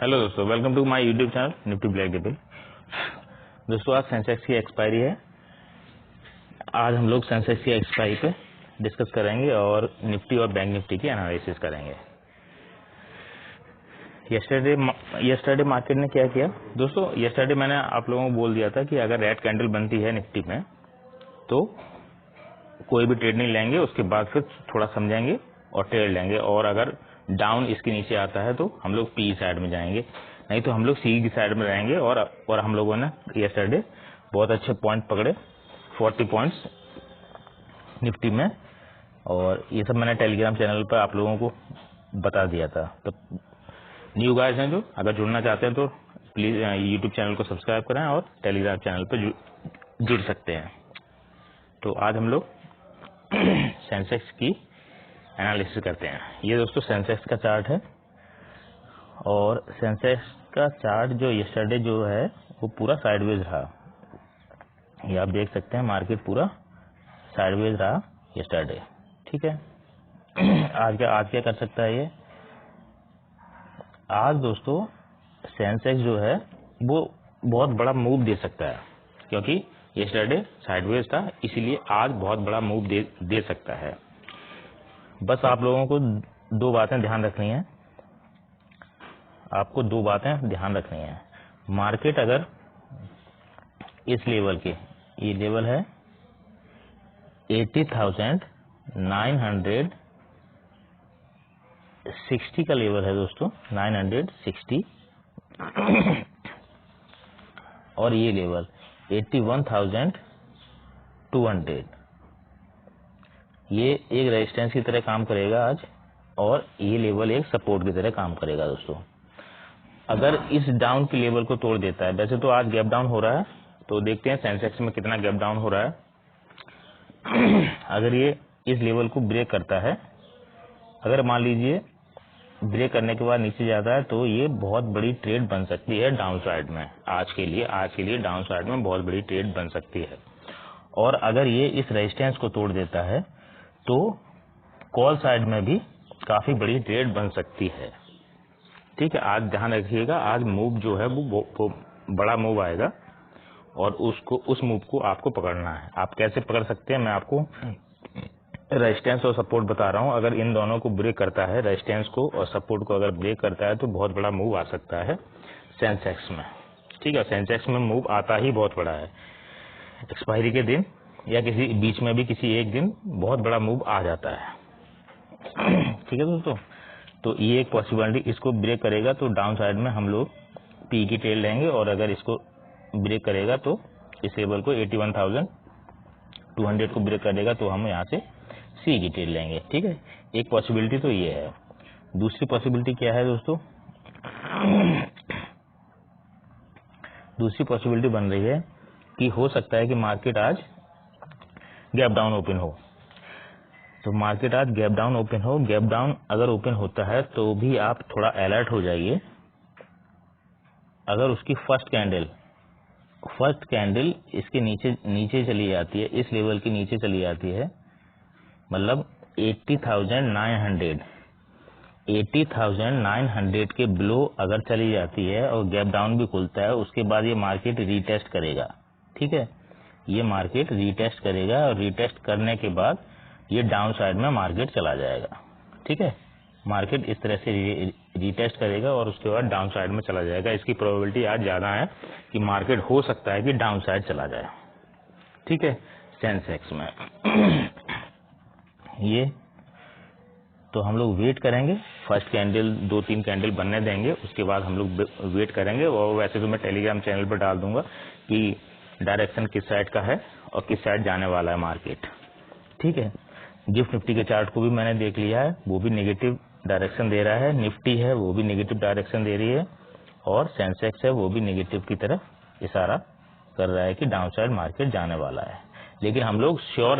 Hello दोस्तों, welcome to my YouTube channel nifty black table. दोस्तों आज सेंसेक्स की एक्सपायरी है। आज हम लोग सेंसेक्स की एक्सपायरी पे डिस्कस करेंगे और निफ्टी और बैंक निफ्टी की एनालिसिस करेंगे। यस्टरडे मार्केट ने क्या किया दोस्तों? यस्टरडे मैंने आप लोगों को बोल दिया था कि अगर रेड कैंडल बनती है निफ्टी में तो कोई भी ट्रेड नहीं लेंगे, उसके बाद फिर थोड़ा समझेंगे और ट्रेड लेंगे, और अगर डाउन इसके नीचे आता है तो हम लोग पी साइड में जाएंगे, नहीं तो हम लोग सी की साइड में रहेंगे। और हम लोगों ने यस्टरडे बहुत अच्छे पॉइंट पकड़े, 40 पॉइंट्स निफ्टी में, और ये सब मैंने टेलीग्राम चैनल पर आप लोगों को बता दिया था। तो न्यू गाइस हैं जो अगर जुड़ना चाहते हैं तो प्लीज यूट्यूब चैनल को सब्सक्राइब करें और टेलीग्राम चैनल पर जुड़ सकते हैं। तो आज हम लोग सेंसेक्स की एनालिसिस करते हैं। ये दोस्तों सेंसेक्स का चार्ट है, और सेंसेक्स का चार्ट जो यस्टरडे जो है वो पूरा साइडवेज रहा। ये आप देख सकते हैं, मार्केट पूरा साइडवेज रहा यस्टरडे। ठीक है, आज क्या कर सकता है ये? आज दोस्तों सेंसेक्स जो है वो बहुत बड़ा मूव दे सकता है, क्योंकि यस्टरडे साइडवेज था, इसीलिए आज बहुत बड़ा मूव दे सकता है। बस आप लोगों को दो बातें ध्यान रखनी है, आपको दो बातें ध्यान रखनी है। मार्केट अगर इस लेवल के, ये लेवल है 80,960 का लेवल है दोस्तों, 960 और ये लेवल 81,200, ये एक रेजिस्टेंस की तरह काम करेगा आज, और ये लेवल एक सपोर्ट की तरह काम करेगा दोस्तों। अगर इस डाउन के लेवल को तोड़ देता है, वैसे तो आज गैप डाउन हो रहा है, तो देखते हैं सेंसेक्स में कितना गैप डाउन हो रहा है। अगर ये इस लेवल को ब्रेक करता है, अगर मान लीजिए ब्रेक करने के बाद नीचे जाता है, तो ये बहुत बड़ी ट्रेड बन सकती है डाउन साइड में। आज के लिए डाउन साइड में बहुत बड़ी ट्रेड बन सकती है। और अगर ये इस रेजिस्टेंस को तोड़ देता है तो कॉल साइड में भी काफी बड़ी ट्रेड बन सकती है। ठीक है, आज ध्यान रखिएगा, आज मूव जो है वो बड़ा मूव आएगा, और उस मूव को आपको पकड़ना है। आप कैसे पकड़ सकते हैं, मैं आपको रेजिस्टेंस और सपोर्ट बता रहा हूं। अगर इन दोनों को ब्रेक करता है, रेजिस्टेंस को और सपोर्ट को अगर ब्रेक करता है, तो बहुत बड़ा मूव आ सकता है सेंसेक्स में। ठीक है, सेंसेक्स में मूव आता ही बहुत बड़ा है। एक्सपायरी के दिन या किसी बीच में भी किसी एक दिन बहुत बड़ा मूव आ जाता है। ठीक है दोस्तों, तो ये एक पॉसिबिलिटी, इसको ब्रेक करेगा तो डाउन साइड में हम लोग पी की ट्रेड लेंगे, और अगर इसको ब्रेक करेगा तो इस लेवल को 81,200 को ब्रेक करेगा तो हम यहाँ से सी की ट्रेड लेंगे। ठीक है, एक पॉसिबिलिटी तो ये है। दूसरी पॉसिबिलिटी क्या है दोस्तों? दूसरी पॉसिबिलिटी बन रही है कि हो सकता है कि मार्केट आज गैप डाउन ओपन हो। तो मार्केट आज गैप डाउन ओपन हो। गैप डाउन अगर ओपन होता है तो भी आप थोड़ा अलर्ट हो जाइए। अगर उसकी फर्स्ट कैंडल इसके नीचे चली जाती है, इस लेवल के नीचे चली जाती है, मतलब 80,900 के बिलो अगर चली जाती है और गैप डाउन भी खुलता है, उसके बाद ये मार्केट रीटेस्ट करेगा। ठीक है, ये मार्केट रीटेस्ट करेगा, और रीटेस्ट करने के बाद ये डाउन साइड में मार्केट चला जाएगा। ठीक है, मार्केट इस तरह से रीटेस्ट करेगा और उसके बाद डाउन साइड में चला जाएगा। इसकी प्रोबेबिलिटी आज ज्यादा है कि मार्केट हो सकता है कि डाउन साइड चला जाए। ठीक है, सेंसेक्स में ये तो हम लोग वेट करेंगे, फर्स्ट कैंडल 2-3 कैंडल बनने देंगे, उसके बाद हम लोग वेट करेंगे। और वैसे तो मैं टेलीग्राम चैनल पर डाल दूंगा कि डायरेक्शन किस साइड का है और किस साइड जाने वाला है मार्केट। ठीक है, गिफ्ट निफ्टी के चार्ट को भी मैंने देख लिया है, वो भी नेगेटिव डायरेक्शन दे रहा है। निफ्टी है वो भी नेगेटिव डायरेक्शन दे रही है, और सेंसेक्स है वो भी नेगेटिव की तरफ इशारा कर रहा है कि डाउन साइड मार्केट जाने वाला है। लेकिन हम लोग श्योर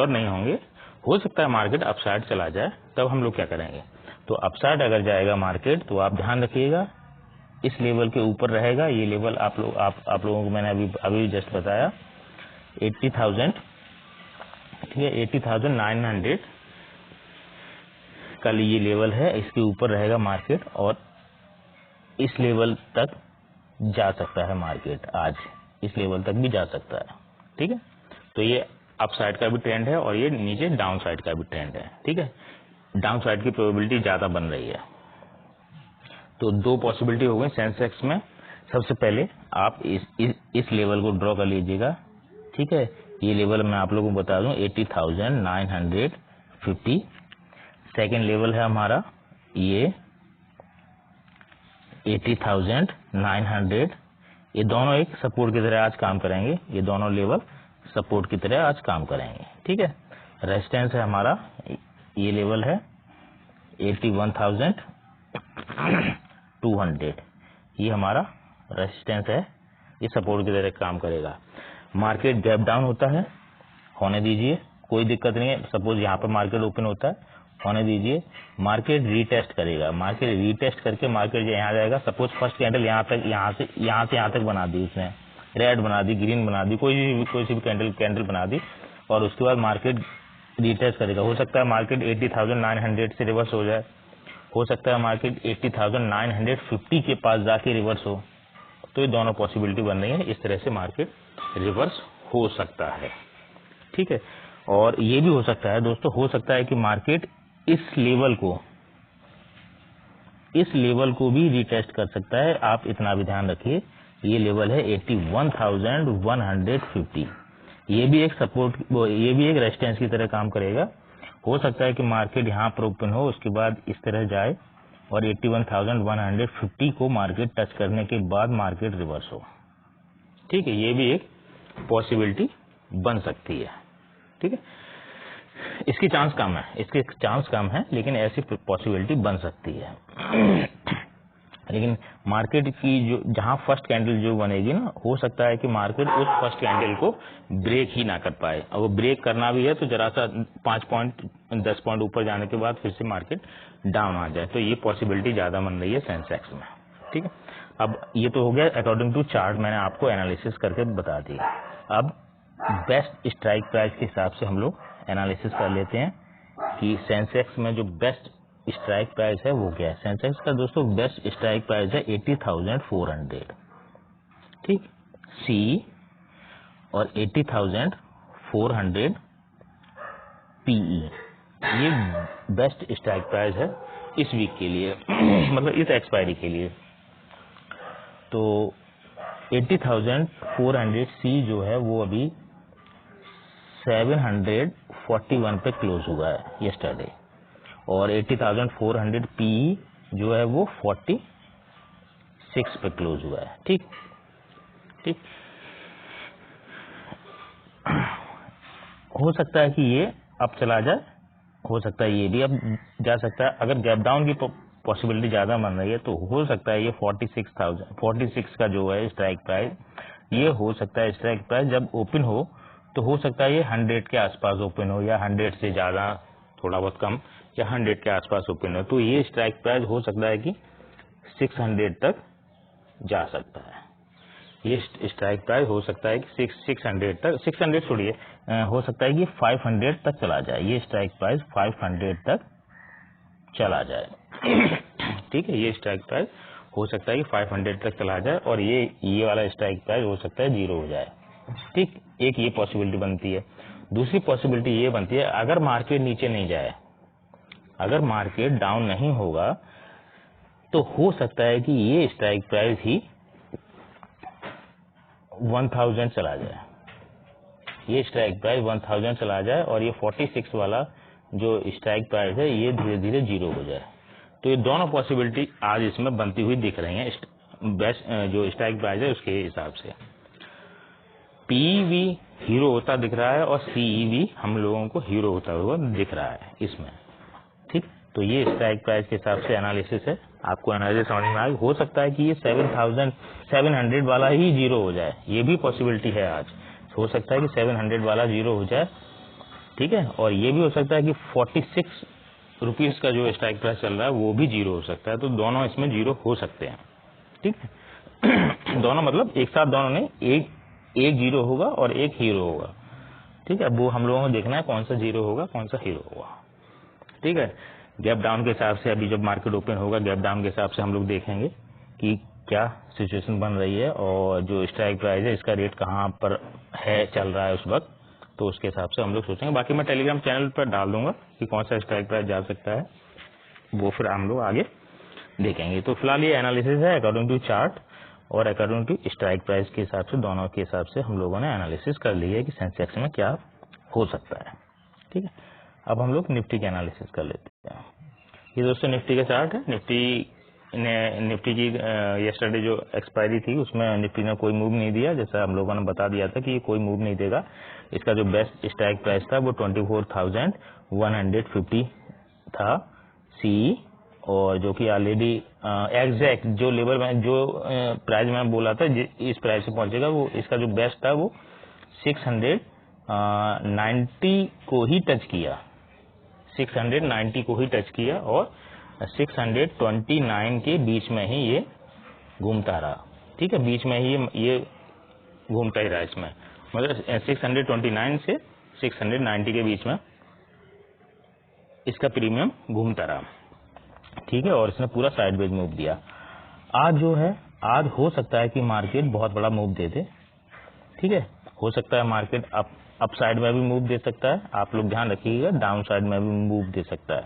नहीं होंगे, हो सकता है मार्केट अपसाइड चला जाए, तब हम लोग क्या करेंगे? तो अपसाइड अगर जाएगा मार्केट तो आप ध्यान रखिएगा, इस लेवल के ऊपर रहेगा। ये लेवल आप लोगों को मैंने अभी जस्ट बताया 80,000, ठीक है, 80,900 का ये लेवल है, इसके ऊपर रहेगा मार्केट, और इस लेवल तक जा सकता है मार्केट, आज इस लेवल तक भी जा सकता है। ठीक है, तो ये अप साइड का भी ट्रेंड है और ये नीचे डाउन साइड का भी ट्रेंड है। ठीक है, डाउन साइड की प्रोबेबिलिटी ज्यादा बन रही है। तो दो पॉसिबिलिटी हो गई सेंसेक्स में। सबसे पहले आप इस लेवल को ड्रॉ कर लीजिएगा। ठीक है, ये लेवल मैं आप लोगों को बता दूं 80,950। सेकेंड लेवल है हमारा ये 80,900। ये दोनों एक सपोर्ट की तरह आज काम करेंगे, ये दोनों लेवल सपोर्ट की तरह आज काम करेंगे। ठीक है, रेजिस्टेंस है हमारा, ये लेवल है 81,200। ये हमारा रेजिस्टेंस है, ये सपोर्ट की तरह काम करेगा। मार्केट गैप डाउन होता है, होने दीजिए, कोई दिक्कत नहीं है। सपोज यहाँ पे मार्केट ओपन होता है, होने दीजिए। मार्केट रीटेस्ट करेगा, मार्केट रीटेस्ट करके मार्केट यहाँ जाएगा। सपोज फर्स्ट कैंडल यहाँ तक, यहाँ से यहाँ तक बना दी उसने, रेड बना दी, ग्रीन बना दी, कोई सी भी कैंडल बना दी, और उसके बाद मार्केट रीटेस्ट करेगा। हो सकता है मार्केट 80,900 से रिवर्स हो जाए, हो सकता है मार्केट 80,950 के पास जाके रिवर्स हो। तो ये दोनों पॉसिबिलिटी बन रही है, इस तरह से मार्केट रिवर्स हो सकता है। ठीक है, और ये भी हो सकता है दोस्तों, हो सकता है कि मार्केट इस लेवल को भी रीटेस्ट कर सकता है। आप इतना भी ध्यान रखिए, ये लेवल है 81,150। ये भी एक सपोर्ट, ये भी एक रेजिस्टेंस की तरह काम करेगा। हो सकता है कि मार्केट यहाँ पर ओपन हो, उसके बाद इस तरह जाए और 81,150 को मार्केट टच करने के बाद मार्केट रिवर्स हो। ठीक है, ये भी एक पॉसिबिलिटी बन सकती है। ठीक है, इसकी चांस कम है, इसकी चांस कम है, लेकिन ऐसी पॉसिबिलिटी बन सकती है। लेकिन मार्केट की जो जहां फर्स्ट कैंडल जो बनेगी ना, हो सकता है कि मार्केट उस फर्स्ट कैंडल को ब्रेक ही ना कर पाए। और वो ब्रेक करना भी है तो जरा सा 5 पॉइंट 10 पॉइंट ऊपर जाने के बाद फिर से मार्केट डाउन आ जाए। तो ये पॉसिबिलिटी ज्यादा बन रही है सेंसेक्स में। ठीक है, अब ये तो हो गया अकॉर्डिंग टू चार्ट, मैंने आपको एनालिसिस करके बता दिया। अब बेस्ट स्ट्राइक प्राइस के हिसाब से हम लोग एनालिसिस कर लेते हैं कि सेंसेक्स में जो बेस्ट स्ट्राइक प्राइस है वो क्या है। सेंसेक्स का दोस्तों बेस्ट स्ट्राइक प्राइस है 80,400। ठीक, सी और 80,400 पीई, ये बेस्ट स्ट्राइक प्राइस है इस वीक के लिए मतलब इस एक्सपायरी के लिए। तो 80,400 सी जो है वो अभी 741 पे क्लोज हुआ है यस्टरडे, और 80,400 पी जो है वो 46 पे क्लोज हुआ है। ठीक ठीक, हो सकता है कि ये अब चला जाए, हो सकता है ये भी अब जा सकता है। अगर गैप डाउन की पॉसिबिलिटी ज्यादा बन रही है तो हो सकता है ये 46 का जो है स्ट्राइक प्राइस, ये हो सकता है स्ट्राइक प्राइस जब ओपन हो तो हो सकता है ये 100 के आसपास ओपन हो, या 100 से ज्यादा थोड़ा बहुत कम, या 100 के आसपास ओपन हो। तो ये स्ट्राइक प्राइस हो सकता है कि 600 तक जा सकता है। ये स्ट्राइक प्राइस हो सकता है कि 600 तक, 600 छोड़िए, हो सकता है कि 500 तक चला जाए। ये स्ट्राइक प्राइस 500 तक चला जाए। ठीक है, ये स्ट्राइक प्राइस हो सकता है कि 500 तक चला जाए, और ये वाला स्ट्राइक प्राइस हो सकता है 0 हो जाए। ठीक, एक ये पॉसिबिलिटी बनती है। दूसरी पॉसिबिलिटी ये बनती है, अगर मार्केट नीचे नहीं जाए, अगर मार्केट डाउन नहीं होगा, तो हो सकता है कि ये स्ट्राइक प्राइस ही 1000 चला जाए। ये स्ट्राइक प्राइस 1000 चला जाए और ये 46 वाला जो स्ट्राइक प्राइस है ये धीरे धीरे 0 हो जाए। तो ये दोनों पॉसिबिलिटी आज इसमें बनती हुई दिख रही हैं, बेस्ट जो स्ट्राइक प्राइस है उसके हिसाब से। पीवी हीरो होता दिख रहा है और सीईवी हम लोगों को हीरो होता हुआ दिख रहा है इसमें। ठीक, तो ये स्ट्राइक प्राइस के हिसाब से एनालिसिस है। आपको एनालिसिस समझ में आएगी। हो सकता है कि ये 700 वाला ही 0 हो जाए, ये भी पॉसिबिलिटी है आज। हो सकता है कि 700 वाला 0 हो जाए। ठीक है, और ये भी हो सकता है कि 46 रुपीज का जो स्ट्राइक प्राइस चल रहा है वो भी 0 हो सकता है। तो दोनों इसमें 0 हो सकते हैं। ठीक है, दोनों मतलब एक साथ दोनों नहीं, एक 0 होगा और एक हीरो होगा। ठीक है, वो हम लोगों को देखना है कौन सा 0 होगा कौन सा हीरो होगा। ठीक है, गैप डाउन के हिसाब से अभी जब मार्केट ओपन होगा, गैप डाउन के हिसाब से हम लोग देखेंगे कि क्या सिचुएशन बन रही है और जो स्ट्राइक प्राइस है इसका रेट कहाँ पर है, चल रहा है उस वक्त, तो उसके हिसाब से हम लोग सोचेंगे। बाकी मैं टेलीग्राम चैनल पर डाल दूंगा कि कौन सा स्ट्राइक प्राइस जा सकता है, वो फिर हम लोग आगे देखेंगे। तो फिलहाल ये एनालिसिस है अकॉर्डिंग टू चार्ट और अकॉर्डिंग टू स्ट्राइक प्राइस के हिसाब से, दोनों के हिसाब से हम लोगों ने एनालिसिस कर लिया है कि सेंसेक्स में क्या हो सकता है। ठीक है, अब हम लोग निफ्टी की एनालिसिस कर लेते हैं। ये दोस्तों निफ्टी का चार्ट है। निफ्टी की यस्टरडे जो एक्सपायरी थी उसमें निफ्टी ने कोई मूव नहीं दिया, जैसा हम लोगों ने बता दिया था कि ये कोई मूव नहीं देगा। इसका जो बेस्ट स्ट्राइक प्राइस था वो 24,150 था सी, और जो कि ऑलरेडी एग्जैक्ट जो लेवल में जो प्राइस में बोला था इस प्राइस से पहुंचेगा, वो इसका जो बेस्ट था वो 690 को ही टच किया, 690 को ही टच किया और 629 के बीच में ही ये घूमता रहा। ठीक है, बीच में ही ये घूमता ही रहा इसमें, मतलब 629 से 690 के बीच में इसका प्रीमियम घूमता रहा। ठीक है, और इसने पूरा साइडवेज मूव दिया। आज जो है, आज हो सकता है कि मार्केट बहुत बड़ा मूव दे दे। ठीक है, हो सकता है मार्केट अप साइड में भी मूव दे सकता है, आप लोग ध्यान रखिएगा, डाउन साइड में भी मूव दे सकता है।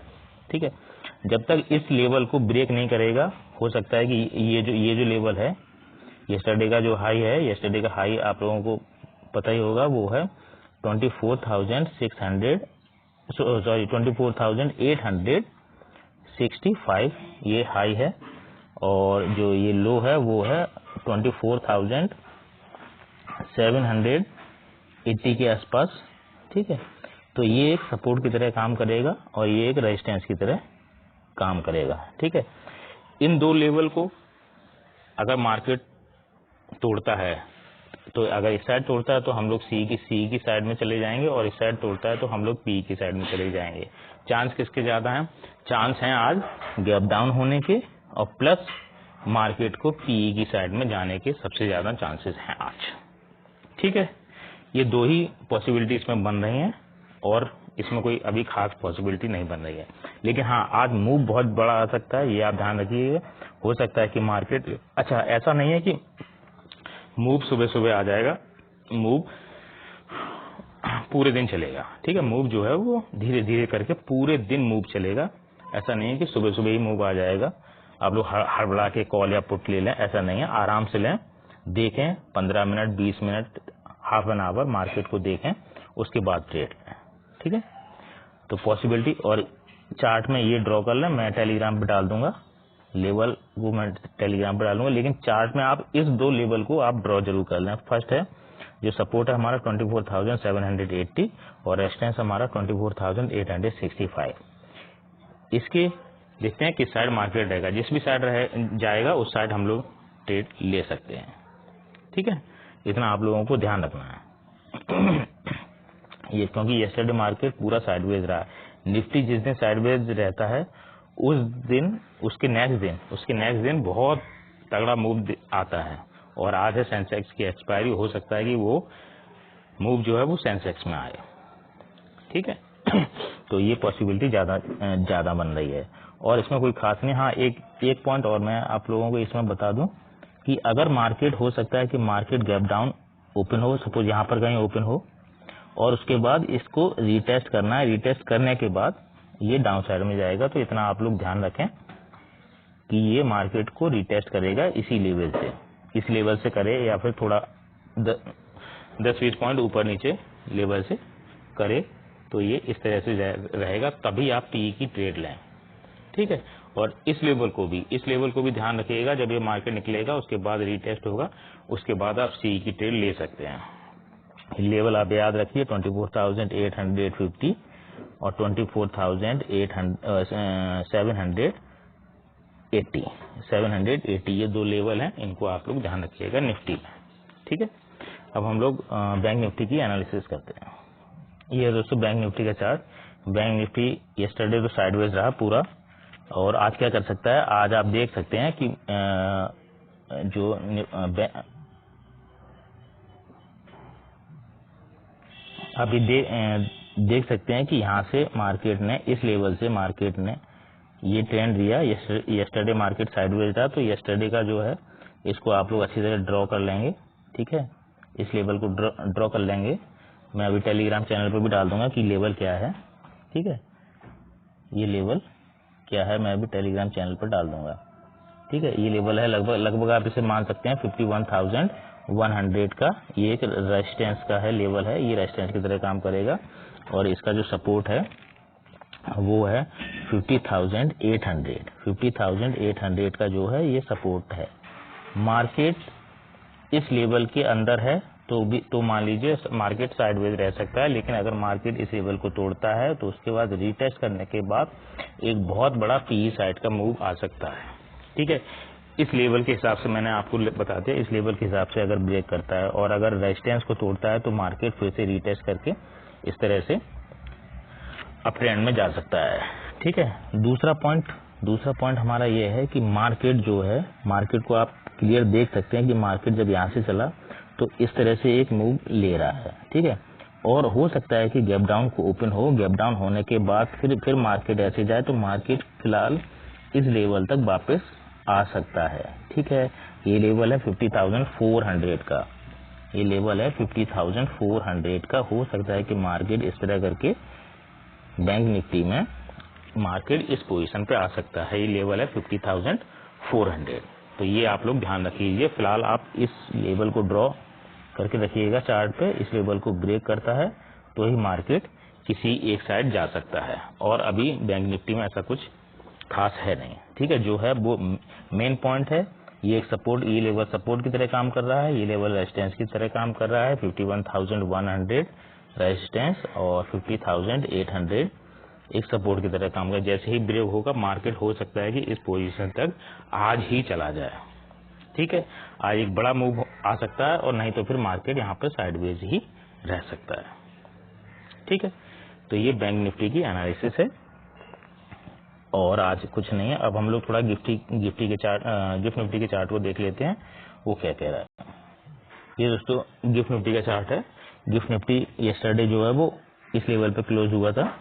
ठीक है, जब तक इस लेवल को ब्रेक नहीं करेगा, हो सकता है कि ये जो लेवल है, यस्टरडे का जो हाई है, यस्टरडे का हाई आप लोगों को पता ही होगा, वो है 24,865 ये हाई है, और जो ये लो है वो है 24,780 के आसपास। ठीक है, तो ये एक सपोर्ट की तरह काम करेगा और ये एक रेजिस्टेंस की तरह काम करेगा। ठीक है, इन दो लेवल को अगर मार्केट तोड़ता है, तो अगर इस साइड तोड़ता है तो हम लोग सी की साइड में चले जाएंगे, और इस साइड तोड़ता है तो हम लोग पी की साइड में चले जाएंगे। चांस किसके ज्यादा हैं? चांस हैं आज गैप डाउन होने के, और प्लस मार्केट को पीई की साइड में जाने के सबसे ज्यादा चांसेस हैं आज। ठीक है, ये दो ही पॉसिबिलिटी इसमें बन रही हैं, और इसमें कोई अभी खास पॉसिबिलिटी नहीं बन रही है। लेकिन हाँ, आज मूव बहुत बड़ा आ सकता है, ये आप ध्यान रखिएगा। हो सकता है कि मार्केट, अच्छा ऐसा नहीं है कि मूव सुबह सुबह आ जाएगा, मूव पूरे दिन चलेगा। ठीक है, मूव जो है वो धीरे धीरे करके पूरे दिन मूव चलेगा। ऐसा नहीं है कि सुबह सुबह ही मूव आ जाएगा, आप लोग हड़बड़ा के कॉल या पुट ले लें, ऐसा नहीं है। आराम से लें, देखें 15 minute 20 minute half an hour market को देखें, उसके बाद ट्रेड लें। ठीक है, तो पॉसिबिलिटी, और चार्ट में ये ड्रॉ कर लें, मैं टेलीग्राम पे डाल दूंगा लेवल, वो मैं टेलीग्राम पे डालूंगा। लेकिन चार्ट में आप इस दो लेवल को आप ड्रॉ जरूर कर लें। फर्स्ट है जो सपोर्ट है हमारा 24,780 और रेजिस्टेंस हमारा 24,865। इसके देखते हैं किस साइड मार्केट रहेगा, जिस भी साइड जाएगा उस साइड हम लोग ट्रेड ले सकते हैं। ठीक है, इतना आप लोगों को ध्यान रखना है। ये क्योंकि यस्टरडे मार्केट पूरा साइडवेज रहा है। निफ्टी जिस दिन साइडवेज रहता है उस दिन, उसके नेक्स्ट दिन बहुत तगड़ा मूव आता है, और आज है सेंसेक्स की एक्सपायरी, हो सकता है कि वो मूव जो है वो सेंसेक्स में आए। ठीक है, तो ये पॉसिबिलिटी ज्यादा बन रही है, और इसमें कोई खास नहीं। हाँ, एक पॉइंट और मैं आप लोगों को इसमें बता दूं कि अगर मार्केट, हो सकता है कि मार्केट गैप डाउन ओपन हो, सपोज यहाँ पर कहीं ओपन हो, और उसके बाद इसको रीटेस्ट करना है, रीटेस्ट करने के बाद ये डाउन साइड में जाएगा। तो इतना आप लोग ध्यान रखें कि ये मार्केट को रीटेस्ट करेगा इसी लेवल से, इस लेवल से करे, या फिर थोड़ा 10-20 पॉइंट ऊपर नीचे लेवल से करे, तो ये इस तरह से रहेगा, तभी आप पीई की ट्रेड लें। ठीक है, और इस लेवल को भी ध्यान रखिएगा। जब ये मार्केट निकलेगा उसके बाद रीटेस्ट होगा, उसके बाद आप सी की ट्रेड ले सकते हैं। लेवल आप याद रखिए 24,850 और 24,780 ये दो लेवल हैं, इनको आप लोग ध्यान रखिएगा निफ्टी में। ठीक है, अब हम लोग बैंक निफ्टी की एनालिसिस करते हैं। ये दोस्तों बैंक निफ्टी का चार्ट। बैंक निफ्टी यस्टरडे तो साइडवेज रहा पूरा, और आज क्या कर सकता है, आज आप देख सकते हैं कि अभी देख सकते हैं कि यहाँ से मार्केट ने, इस लेवल से मार्केट ने ये ट्रेंड दिया, यस्टरडे मार्केट साइडवेज था, तो यस्टरडे का जो है इसको आप लोग अच्छी तरह ड्रॉ कर लेंगे। ठीक है, इस लेवल को ड्रॉ कर लेंगे। मैं अभी टेलीग्राम चैनल पर भी डाल दूंगा कि लेवल क्या है। ठीक है, ये लेवल क्या है मैं अभी टेलीग्राम चैनल पर डाल दूंगा। ठीक है, ये लेवल है लगभग आप इसे मान सकते हैं 51,100 का। ये एक रेजिस्टेंस का है, लेवल है, ये रेजिस्टेंस की तरह काम करेगा। और इसका जो सपोर्ट है वो है 50,800। 50,800 का जो है ये सपोर्ट है। मार्केट इस लेवल के अंदर है तो मान लीजिए मार्केट साइडवेज रह सकता है, लेकिन अगर मार्केट इस लेवल को तोड़ता है तो उसके बाद रीटेस्ट करने के बाद एक बहुत बड़ा पीई साइड का मूव आ सकता है। ठीक है, इस लेवल के हिसाब से मैंने आपको बता दिया, इस लेवल के हिसाब से अगर ब्रेक करता है और अगर रेजिस्टेंस को तोड़ता है तो मार्केट फिर से रीटेस्ट करके इस तरह से अप ट्रेंड में जा सकता है। ठीक है, दूसरा पॉइंट हमारा ये है कि मार्केट जो है, मार्केट को आप क्लियर देख सकते हैं कि मार्केट जब यहाँ से चला तो इस तरह से एक मूव ले रहा है। ठीक है, और हो सकता है कि गैप डाउन को ओपन हो, गैप डाउन होने के बाद फिर मार्केट ऐसे जाए तो मार्केट फिलहाल इस लेवल तक वापस आ सकता है। ठीक है, ये लेवल है 50,400 का, ये लेवल है 50,400 का। हो सकता है कि मार्केट इस तरह करके बैंक निफ्टी में मार्केट इस पोजीशन पे आ सकता है। ये लेवल है 50,400। तो ये आप लोग ध्यान रखिए। फिलहाल आप इस लेवल को ड्रॉ करके रखिएगा चार्ट पे। इस लेवल को ब्रेक करता है तो ही मार्केट किसी एक साइड जा सकता है, और अभी बैंक निफ्टी में ऐसा कुछ खास है नहीं। ठीक है, जो है वो मेन पॉइंट है, ये एक सपोर्ट, ये लेवल सपोर्ट की तरह काम कर रहा है, ये लेवल रेजिस्टेंस की तरह काम कर रहा है। 51,100 रेजिस्टेंस और 50,800 एक सपोर्ट की तरह काम कर। जैसे ही ब्रेक होगा मार्केट हो सकता है कि इस पोजीशन तक आज ही चला जाए। ठीक है, आज एक बड़ा मूव आ सकता है, और नहीं तो फिर मार्केट यहाँ पर साइडवेज ही रह सकता है। ठीक है, तो ये बैंक निफ्टी की एनालिसिस है, और आज कुछ नहीं है। अब हम लोग थोड़ा गिफ्ट निफ्टी के चार्ट को देख लेते हैं, वो क्या कह रहा है। ये दोस्तों गिफ्ट निफ्टी का चार्ट है। गिफ्ट निफ्टी यस्टरडे जो है वो इस लेवल पे क्लोज हुआ था।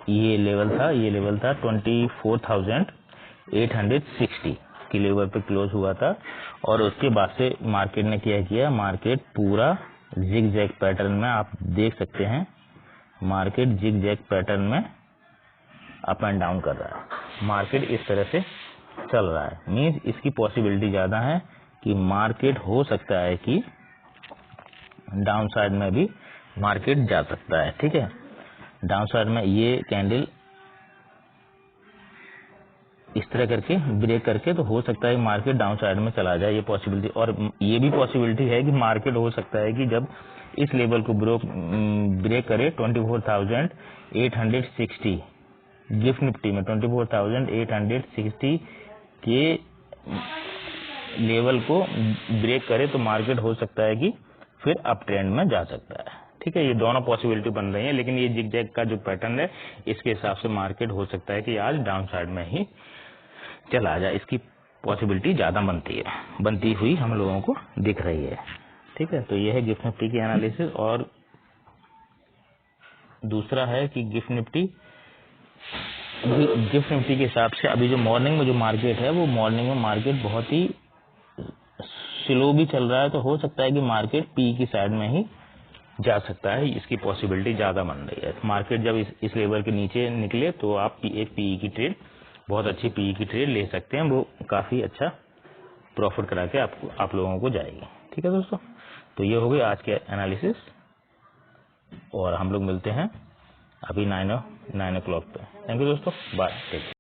ये लेवल था 24,860 की लेवल पे क्लोज हुआ था, और उसके बाद से मार्केट ने क्या किया, मार्केट पूरा जिग जैग पैटर्न में, आप देख सकते हैं मार्केट जिग जैग पैटर्न में अप एंड डाउन कर रहा है। मार्केट इस तरह से चल रहा है, मींस इसकी पॉसिबिलिटी ज्यादा है कि मार्केट हो सकता है कि डाउन साइड में भी मार्केट जा सकता है। ठीक है, डाउन साइड में ये कैंडल इस तरह करके ब्रेक करके तो हो सकता है मार्केट डाउन साइड में चला जाए, ये पॉसिबिलिटी। और ये भी पॉसिबिलिटी है कि मार्केट हो सकता है कि जब इस लेवल को ब्रेक करे 24,860 गिफ्ट निफ्टी में 24,860 के लेवल को ब्रेक करे तो मार्केट हो सकता है कि फिर अप ट्रेंड में जा सकता है। ठीक है, ये दोनों पॉसिबिलिटी बन रही है, लेकिन ये जिग जैग का जो पैटर्न है इसके हिसाब से मार्केट हो सकता है कि आज डाउन साइड में ही चला जाए, इसकी पॉसिबिलिटी ज्यादा बनती हुई हम लोगों को दिख रही है। ठीक है, तो ये है गिफ्ट निफ्टी की एनालिसिस। और दूसरा है कि गिफ्ट निफ्टी के हिसाब से अभी जो मॉर्निंग में जो मार्केट है, वो मॉर्निंग में मार्केट बहुत ही स्लो भी चल रहा है, तो हो सकता है कि मार्केट पी की साइड में ही जा सकता है, इसकी पॉसिबिलिटी ज्यादा बन रही है। मार्केट जब इस लेवल के नीचे निकले तो आप एक पीई की ट्रेड, बहुत अच्छी पीई की ट्रेड ले सकते हैं, वो काफी अच्छा प्रॉफिट करा के आप लोगों को जाएगी। ठीक है दोस्तों, तो ये हो गई आज के एनालिसिस, और हम लोग मिलते हैं अभी 9 o'clock पे। थैंक यू दोस्तों, बाय।